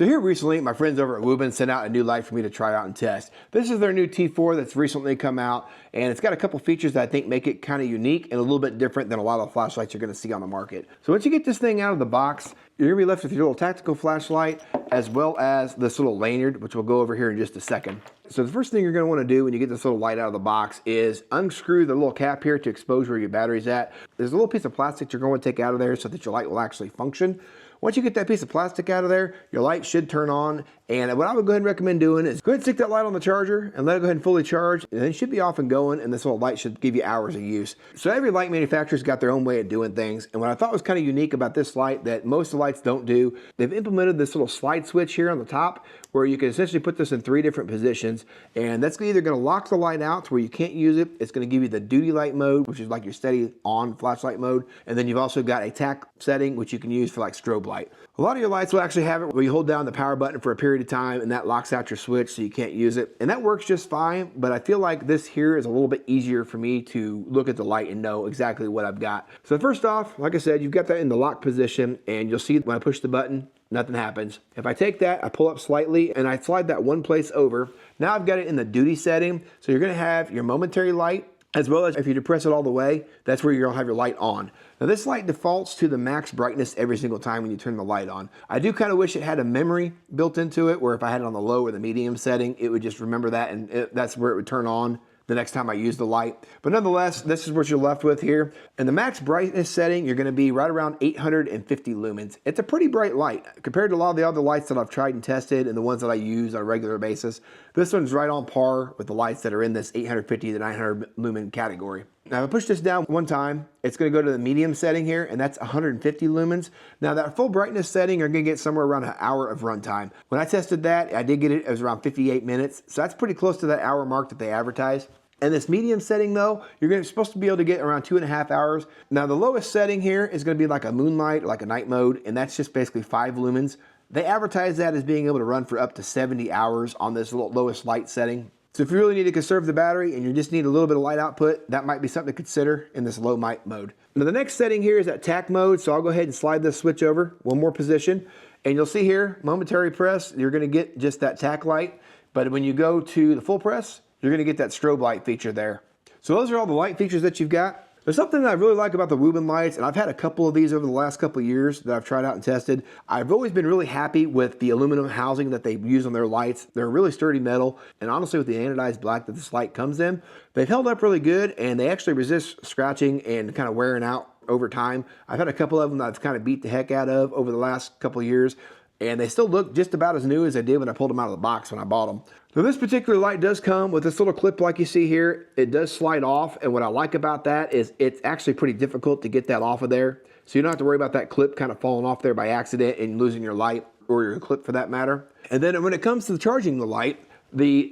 So here recently, my friends over at WUBEN sent out a new light for me to try out and test. This is their new T4 that's recently come out, and it's got a couple features that I think make it kind of unique and a little bit different than a lot of the flashlights you're going to see on the market. So once you get this thing out of the box, you're going to be left with your little tactical flashlight as well as this little lanyard, which we'll go over here in just a second. So the first thing you're going to want to do when you get this little light out of the box is unscrew the little cap here to expose where your battery's at. There's a little piece of plastic you're going to take out of there so that your light will actually function. Once you get that piece of plastic out of there, your light should turn on. And what I would go ahead and recommend doing is go ahead and stick that light on the charger and let it go ahead and fully charge. And then it should be off and going, and this little light should give you hours of use. So every light manufacturer's got their own way of doing things. And what I thought was kind of unique about this light that most of the lights don't do, they've implemented this little slide switch here on the top where you can essentially put this in 3 different positions. And that's either going to lock the light out to where you can't use it. It's going to give you the duty light mode, which is like your steady on flashlight mode. And then you've also got a tack setting, which you can use for like strobe light. A lot of your lights will actually have it where you hold down the power button for a period of time and that locks out your switch so you can't use it. And that works just fine, but I feel like this here is a little bit easier for me to look at the light and know exactly what I've got. So first off, like I said, you've got that in the lock position, and you'll see when I push the button, nothing happens. If I take that, I pull up slightly and I slide that one place over. Now I've got it in the duty setting. So you're gonna have your momentary light, as well as if you depress it all the way, that's where you're gonna have your light on. Now this light defaults to the max brightness every single time when you turn the light on. I do kind of wish it had a memory built into it, where if I had it on the low or the medium setting, it would just remember that, and that's where it would turn on the next time I use the light. But nonetheless, this is what you're left with here. In the max brightness setting, you're gonna be right around 850 lumens. It's a pretty bright light. Compared to a lot of the other lights that I've tried and tested and the ones that I use on a regular basis, this one's right on par with the lights that are in this 850 to 900 lumen category. Now if I push this down one time, it's gonna go to the medium setting here, and that's 150 lumens. Now that full brightness setting, you're gonna get somewhere around an hour of runtime. When I tested that, I did get it, it was around 58 minutes. So that's pretty close to that hour mark that they advertise. And this medium setting though, you're supposed to be able to get around 2.5 hours. Now the lowest setting here is gonna be like a moonlight or like a night mode, and that's just basically 5 lumens. They advertise that as being able to run for up to 70 hours on this lowest light setting. So if you really need to conserve the battery and you just need a little bit of light output, that might be something to consider in this low light mode. Now the next setting here is at tack mode, so I'll go ahead and slide this switch over one more position. And you'll see here, momentary press, you're gonna get just that tack light. But when you go to the full press, you're gonna get that strobe light feature there. So those are all the light features that you've got. There's something that I really like about the WUBEN lights, and I've had a couple of these over the last couple of years that I've tried out and tested. I've always been really happy with the aluminum housing that they use on their lights. They're really sturdy metal, and honestly with the anodized black that this light comes in, they've held up really good, and they actually resist scratching and kind of wearing out over time. I've had a couple of them that I've kind of beat the heck out of over the last couple of years, and they still look just about as new as they did when I pulled them out of the box when I bought them. So this particular light does come with this little clip like you see here. It does slide off, and what I like about that is it's actually pretty difficult to get that off of there. So you don't have to worry about that clip kind of falling off there by accident and losing your light, or your clip for that matter. And then when it comes to charging the light,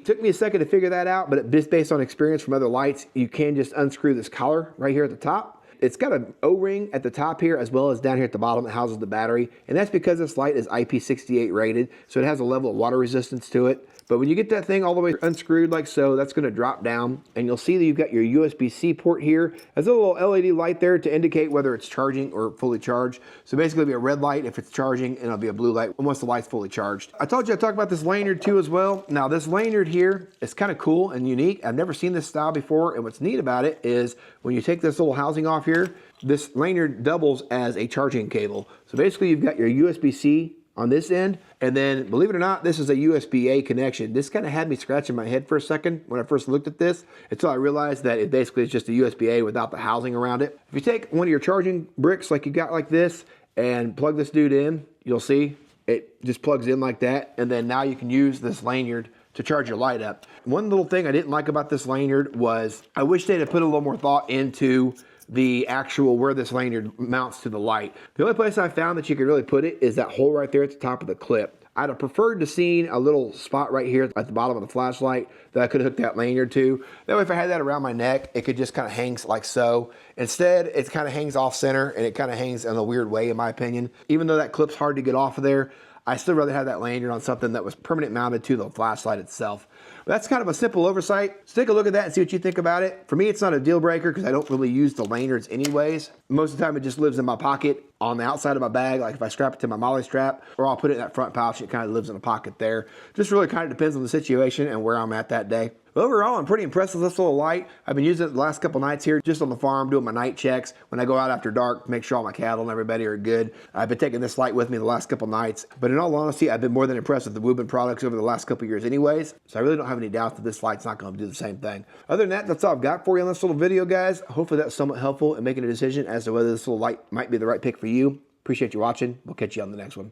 took me a second to figure that out, but just based on experience from other lights, you can just unscrew this collar right here at the top. It's got an O-ring at the top here as well as down here at the bottom that houses the battery. And that's because this light is IP68 rated, so it has a level of water resistance to it. But when you get that thing all the way unscrewed like so, that's gonna drop down, and you'll see that you've got your USB-C port here. There's a little LED light there to indicate whether it's charging or fully charged. So basically it'll be a red light if it's charging, and it'll be a blue light once the light's fully charged. I told you I'd talk about this lanyard too as well. Now this lanyard here is kind of cool and unique. I've never seen this style before, and what's neat about it is when you take this little housing off here, this lanyard doubles as a charging cable. So basically you've got your USB-C on this end, and then believe it or not, this is a USB-A connection. This kind of had me scratching my head for a second when I first looked at this, until I realized that it basically is just a USB-A without the housing around it. If you take one of your charging bricks like you got like this and plug this dude in, you'll see it just plugs in like that, and then now you can use this lanyard to charge your light up. One little thing I didn't like about this lanyard was I wish they'd have put a little more thought into the actual where this lanyard mounts to the light. The only place I found that you could really put it is that hole right there at the top of the clip. I'd have preferred to seen a little spot right here at the bottom of the flashlight that I could hook that lanyard to. That way if I had that around my neck, it could just kind of hang like so. Instead, it kind of hangs off center, and it kind of hangs in a weird way in my opinion. Even though that clip's hard to get off of there, I still rather have that lanyard on something that was permanent mounted to the flashlight itself. But that's kind of a simple oversight. So take a look at that and see what you think about it. For me, it's not a deal breaker because I don't really use the lanyards anyways. Most of the time it just lives in my pocket on the outside of my bag, like if I strap it to my molly strap, or I'll put it in that front pouch. It kind of lives in a pocket there. Just really kind of depends on the situation and where I'm at that day. But overall, I'm pretty impressed with this little light. I've been using it the last couple nights here just on the farm, doing my night checks. When I go out after dark to make sure all my cattle and everybody are good. I've been taking this light with me the last couple nights. But in all honesty, I've been more than impressed with the WUBEN products over the last couple years anyways. So I really don't have any doubt that this light's not going to do the same thing. Other than that, that's all I've got for you on this little video, guys. Hopefully that's somewhat helpful in making a decision as to whether this little light might be the right pick for you. Appreciate you watching. We'll catch you on the next one.